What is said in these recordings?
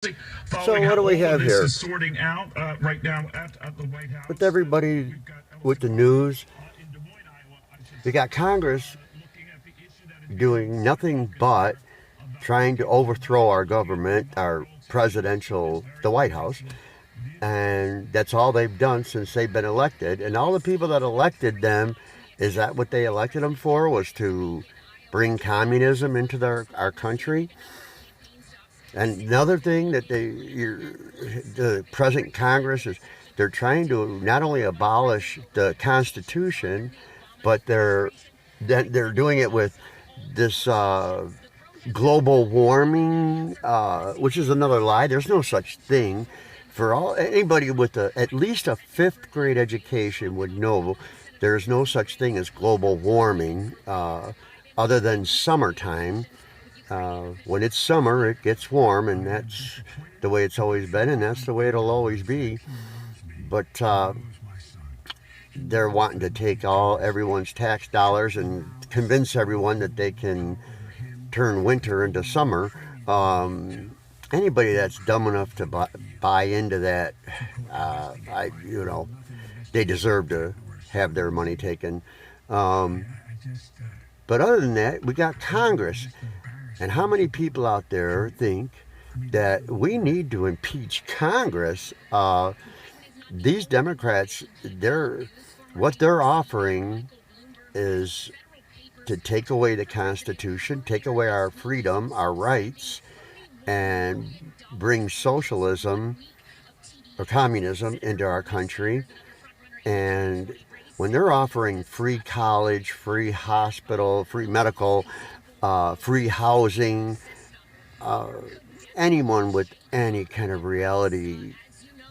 So what do we have here? Sorting out right now at the White With House. everybody with the news, we got Congress doing nothing but trying to overthrow our government, our presidential, the White House. And that's all they've done since they've been elected. And all the people that elected them, is that what they elected them for? Was to bring communism into our country? And another thing that the present Congress is, they're trying to not only abolish the Constitution, but they're doing it with this global warming, which is another lie. There's no such thing. For anybody with at least a fifth grade education would know there's no such thing as global warming, other than summertime. When it's summer, it gets warm, and that's the way it's always been, and that's the way it'll always be. But they're wanting to take everyone's tax dollars and convince everyone that they can turn winter into summer. Anybody that's dumb enough to buy into that, they deserve to have their money taken. But other than that, we got Congress. And how many people out there think that we need to impeach Congress? These Democrats, what they're offering is to take away the Constitution, take away our freedom, our rights, and bring socialism or communism into our country. And when they're offering free college, free hospital, free medical, free housing, anyone with any kind of reality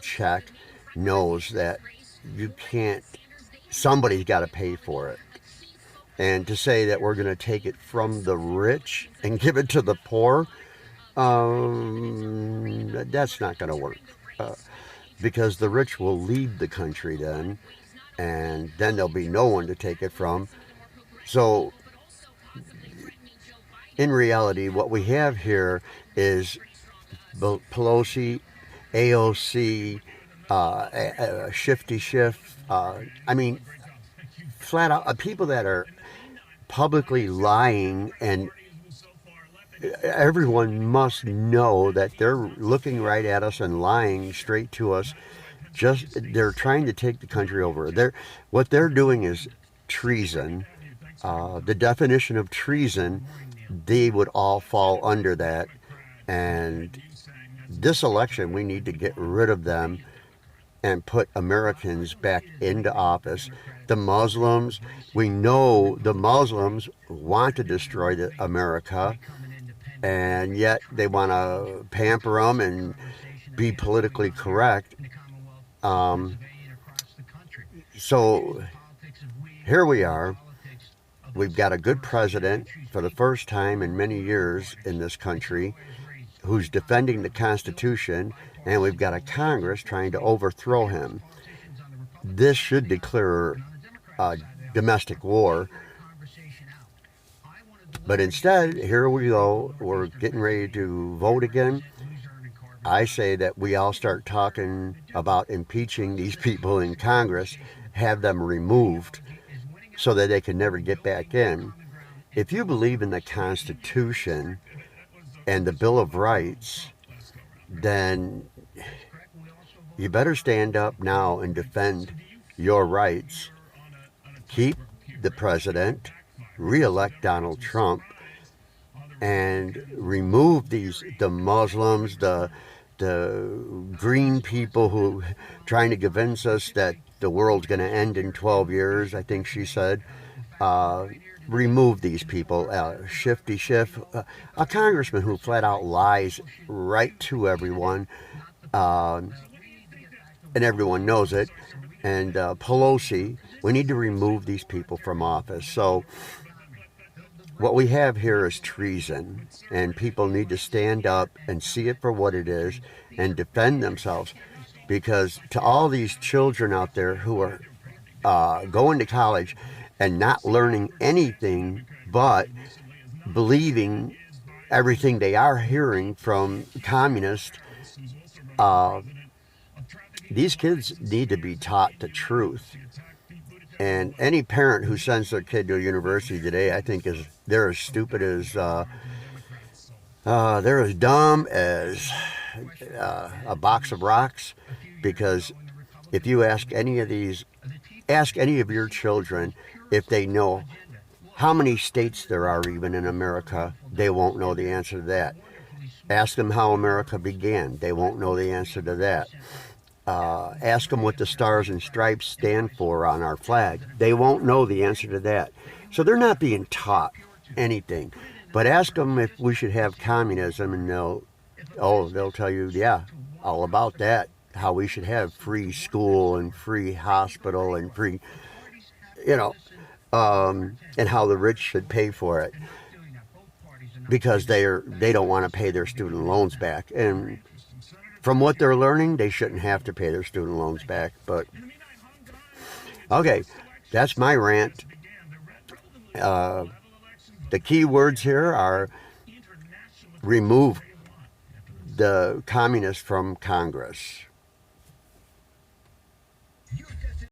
check knows that you can't, somebody's got to pay for it. And to say that we're going to take it from the rich and give it to the poor, that's not going to work. Because the rich will leave the country then, and then there'll be no one to take it from. So, in reality, what we have here is Pelosi, AOC, Shifty Schiff. Flat out, people that are publicly lying, and everyone must know that they're looking right at us and lying straight to us. They're trying to take the country over. What they're doing is treason. The definition of treason, they would all fall under that. And this election, we need to get rid of them and put Americans back into office. The Muslims, we know the Muslims want to destroy America, and yet they want to pamper them and be politically correct. So here we are. We've got a good president for the first time in many years in this country who's defending the Constitution, and we've got a Congress trying to overthrow him. This should declare a domestic war. But instead, here we go. We're getting ready to vote again. I say that we all start talking about impeaching these people in Congress, have them removed so that they can never get back in. If you believe in the Constitution and the Bill of Rights, then you better stand up now and defend your rights. Keep the president, re-elect Donald Trump, and remove the Muslims, the green people who trying to convince us that the world's going to end in 12 years, I think she said. Remove these people. Shifty Schiff, a congressman who flat out lies right to everyone, and everyone knows it. And Pelosi, we need to remove these people from office. So what we have here is treason, and people need to stand up and see it for what it is and defend themselves. Because to all these children out there who are going to college and not learning anything but believing everything they are hearing from communists These kids need to be taught the truth. And any parent who sends their kid to a university today, I think, is they're as stupid as they're as dumb as a box of rocks. Because if you ask any of your children if they know how many states there are even in America, they won't know the answer to that. Ask them how America began, they won't know the answer to that. Ask them what the stars and stripes stand for on our flag. They won't know the answer to that. So they're not being taught anything. But ask them if we should have communism, and they'll tell you, yeah, all about that. How we should have free school and free hospital and free, you know, and how the rich should pay for it because they don't want to pay their student loans back. And from what they're learning, they shouldn't have to pay their student loans back. But okay, that's my rant. The key words here are remove the communists from Congress.